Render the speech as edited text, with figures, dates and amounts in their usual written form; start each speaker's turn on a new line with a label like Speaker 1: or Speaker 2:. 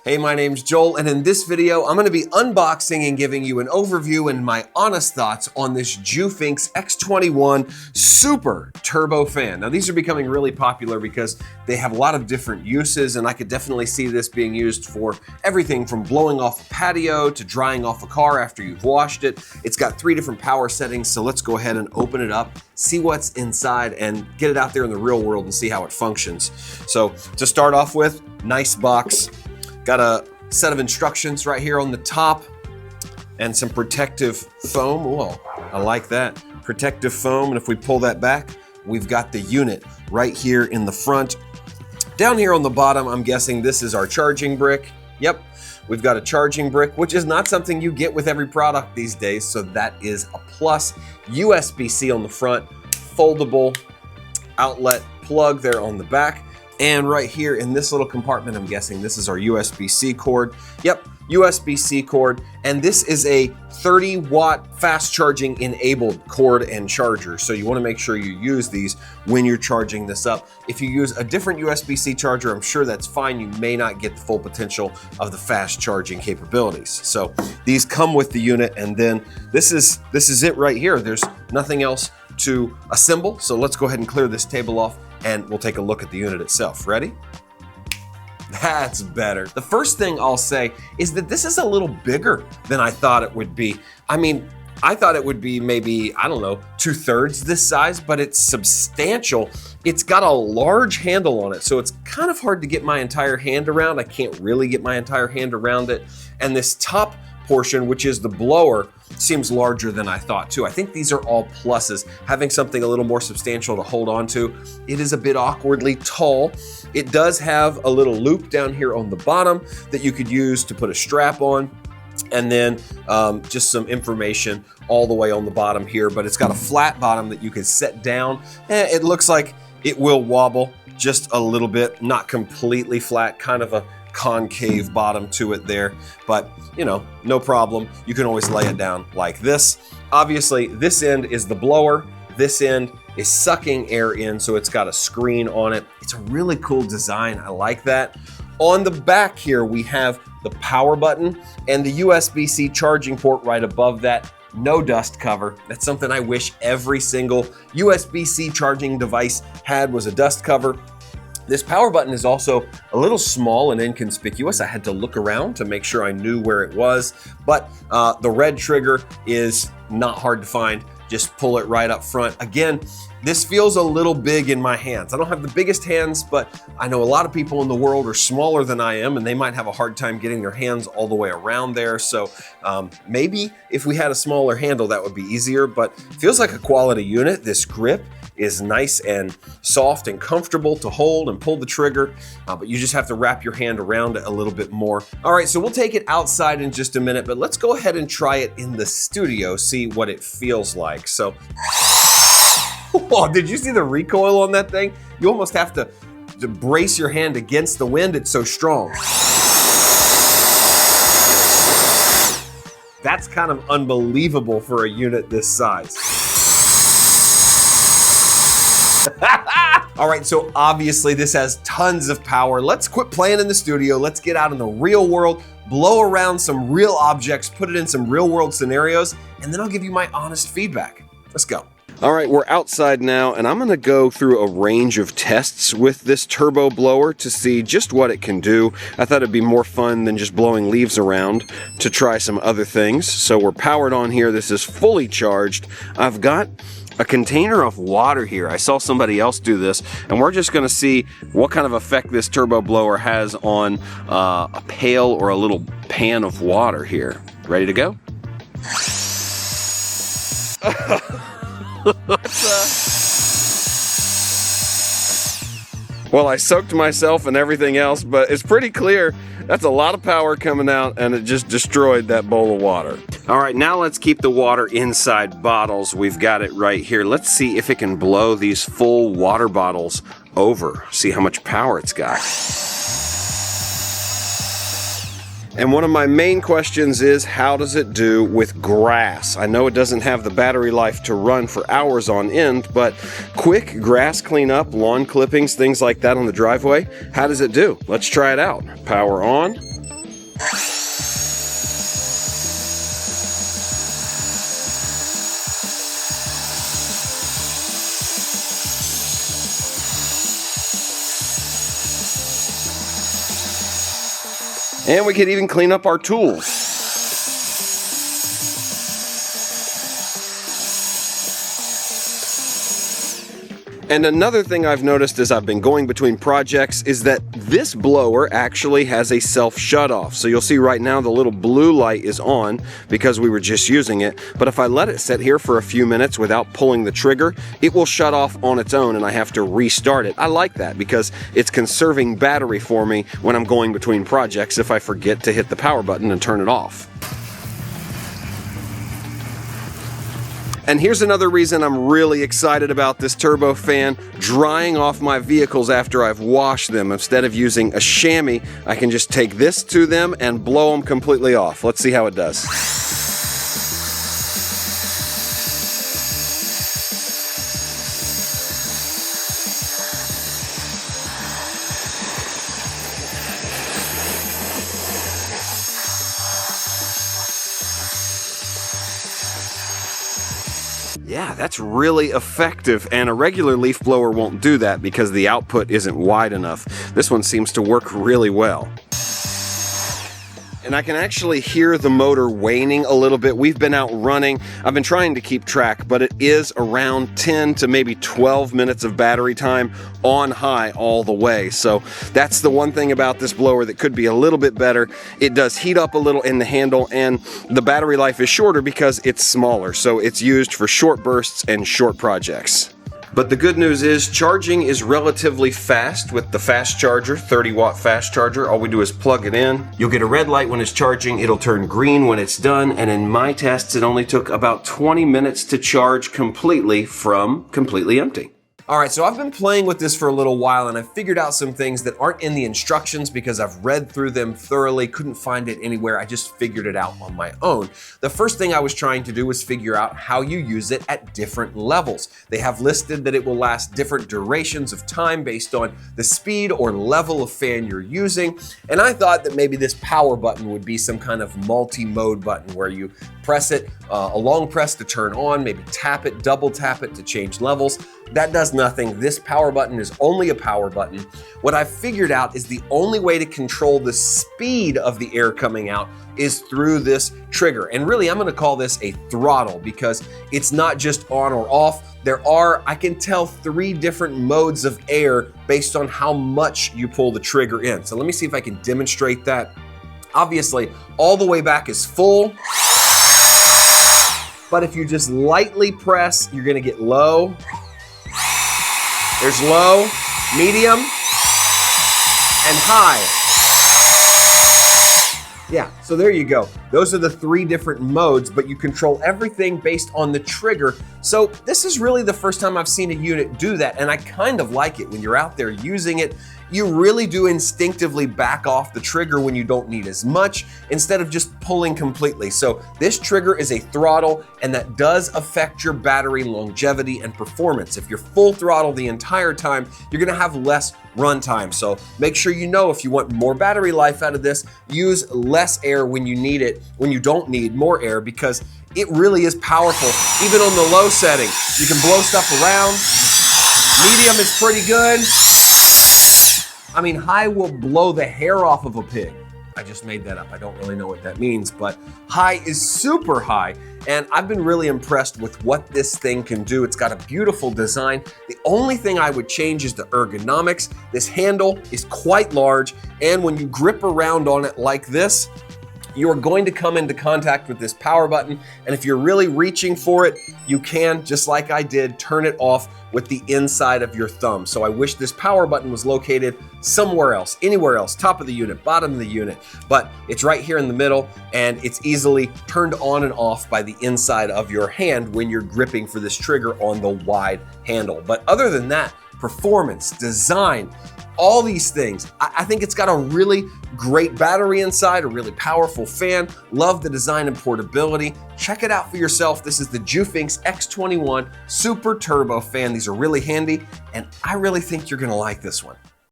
Speaker 1: Hey, my name's Joel, and in this video, I'm gonna be unboxing and giving you an overview and my honest thoughts on this Jufinx X21 Super Turbo Fan. Now, these are becoming really popular because they have a lot of different uses, and I could definitely see this being used for everything from blowing off a patio to drying off a car after you've washed it. It's got 3 different power settings, so let's go ahead and open it up, see what's inside, and get it out there in the real world and see how it functions. So, to start off with, nice box. Got a set of instructions right here on the top and some protective foam. Whoa, I like that. Protective foam, and if we pull that back, we've got the unit right here in the front. Down here on the bottom, I'm guessing this is our charging brick. Yep, we've got a charging brick, which is not something you get with every product these days, so that is a plus. USB-C on the front, foldable outlet plug there on the back. And right here in this little compartment, I'm guessing this is our USB-C cord. Yep, USB-C cord. And this is a 30-watt fast charging enabled cord and charger. So you want to make sure you use these when you're charging this up. If you use a different USB-C charger, I'm sure that's fine. You may not get the full potential of the fast charging capabilities. So these come with the unit, and then this is it right here. There's nothing else to assemble. So let's go ahead and clear this table off, and we'll take a look at the unit itself. Ready? That's better. The first thing I'll say is that this is a little bigger than I thought it would be. I mean, I thought it would be maybe, I don't know, 2/3 this size, but it's substantial. It's got a large handle on it, so it's kind of hard to get my entire hand around. I can't really get my entire hand around it. And this top portion, which is the blower, seems larger than I thought too. I think these are all pluses. Having something a little more substantial to hold on to. It is a bit awkwardly tall. It does have a little loop down here on the bottom that you could use to put a strap on. And then just some information all the way on the bottom here, but it's got a flat bottom that you can set down. It looks like it will wobble just a little bit, not completely flat, kind of a concave bottom to it there, but you know, no problem. You can always lay it down like this. Obviously, this end is the blower. This end is sucking air in, so it's got a screen on it. It's a really cool design. I like that. On the back here, we have the power button and the USB-C charging port right above that. No dust cover. That's something I wish every single USB-C charging device had, was a dust cover. This power button is also a little small and inconspicuous. I had to look around to make sure I knew where it was, but the red trigger is not hard to find. Just pull it right up front. Again, this feels a little big in my hands. I don't have the biggest hands, but I know a lot of people in the world are smaller than I am, and they might have a hard time getting their hands all the way around there. So maybe if we had a smaller handle, that would be easier, but it feels like a quality unit. This grip is nice and soft and comfortable to hold and pull the trigger, but you just have to wrap your hand around it a little bit more. All right, so we'll take it outside in just a minute, but let's go ahead and try it in the studio, see what it feels like. So, oh, did you see the recoil on that thing? You almost have to brace your hand against the wind. It's so strong. That's kind of unbelievable for a unit this size. All right, so obviously this has tons of power. Let's quit playing in the studio. Let's get out in the real world, blow around some real objects, put it in some real world scenarios, and then I'll give you my honest feedback. Let's go. All right, we're outside now, and I'm gonna go through a range of tests with this turbo blower to see just what it can do. I thought it'd be more fun than just blowing leaves around to try some other things. So we're powered on here. This is fully charged. I've got a container of water here. I saw somebody else do this, and we're just gonna see what kind of effect this turbo blower has on a pail or a little pan of water here. Ready to go? Well, I soaked myself and everything else, but it's pretty clear that's a lot of power coming out, and it just destroyed that bowl of water. All right, now let's keep the water inside bottles. We've got it right here. Let's see if it can blow these full water bottles over. See how much power it's got. And one of my main questions is, how does it do with grass? I know it doesn't have the battery life to run for hours on end, but quick grass cleanup, lawn clippings, things like that on the driveway, how does it do? Let's try it out. Power on. And we could even clean up our tools. And another thing I've noticed as I've been going between projects is that this blower actually has a self shut-off. So you'll see right now the little blue light is on because we were just using it. But if I let it sit here for a few minutes without pulling the trigger, it will shut off on its own and I have to restart it. I like that because it's conserving battery for me when I'm going between projects if I forget to hit the power button and turn it off. And here's another reason I'm really excited about this turbo fan: drying off my vehicles after I've washed them. Instead of using a chamois, I can just take this to them and blow them completely off. Let's see how it does. Yeah, that's really effective, and a regular leaf blower won't do that because the output isn't wide enough. This one seems to work really well. And I can actually hear the motor waning a little bit. We've been out running. I've been trying to keep track, but it is around 10 to maybe 12 minutes of battery time on high all the way. So that's the one thing about this blower that could be a little bit better. It does heat up a little in the handle, and the battery life is shorter because it's smaller. So it's used for short bursts and short projects. But the good news is charging is relatively fast with the fast charger, 30-watt fast charger. All we do is plug it in. You'll get a red light when it's charging. It'll turn green when it's done. And in my tests, it only took about 20 minutes to charge completely from completely empty. All right, so I've been playing with this for a little while and I've figured out some things that aren't in the instructions because I've read through them thoroughly, couldn't find it anywhere. I just figured it out on my own. The first thing I was trying to do was figure out how you use it at different levels. They have listed that it will last different durations of time based on the speed or level of fan you're using. And I thought that maybe this power button would be some kind of multi-mode button where you press it, a long press to turn on, maybe tap it, double tap it to change levels. That does nothing. This power button is only a power button. What I've figured out is the only way to control the speed of the air coming out is through this trigger. And really, I'm gonna call this a throttle because it's not just on or off. There are, I can tell, 3 different modes of air based on how much you pull the trigger in. So let me see if I can demonstrate that. Obviously, all the way back is full. But if you just lightly press, you're gonna get low. There's low, medium, and high. Yeah, so there you go. Those are the 3 different modes, but you control everything based on the trigger. So this is really the first time I've seen a unit do that, and I kind of like it. When you're out there using it, you really do instinctively back off the trigger when you don't need as much instead of just pulling completely. So this trigger is a throttle, and that does affect your battery longevity and performance. If you're full throttle the entire time, you're gonna have less run time. So make sure you know if you want more battery life out of this, use less air when you need it, when you don't need more air, because it really is powerful. Even on the low setting, you can blow stuff around. Medium is pretty good. I mean, high will blow the hair off of a pig. I just made that up. I don't really know what that means, but high is super high. And I've been really impressed with what this thing can do. It's got a beautiful design. The only thing I would change is the ergonomics. This handle is quite large, and when you grip around on it like this, you are going to come into contact with this power button. And if you're really reaching for it, you can, just like I did, turn it off with the inside of your thumb. So I wish this power button was located somewhere else, anywhere else, top of the unit, bottom of the unit, but it's right here in the middle, and it's easily turned on and off by the inside of your hand when you're gripping for this trigger on the wide handle. But other than that, performance, design, all these things, I think it's got a really great battery inside, a really powerful fan. Love the design and portability. Check it out for yourself. This is the Jufinx X21 Super Turbo Fan. These are really handy, and I really think you're gonna like this one.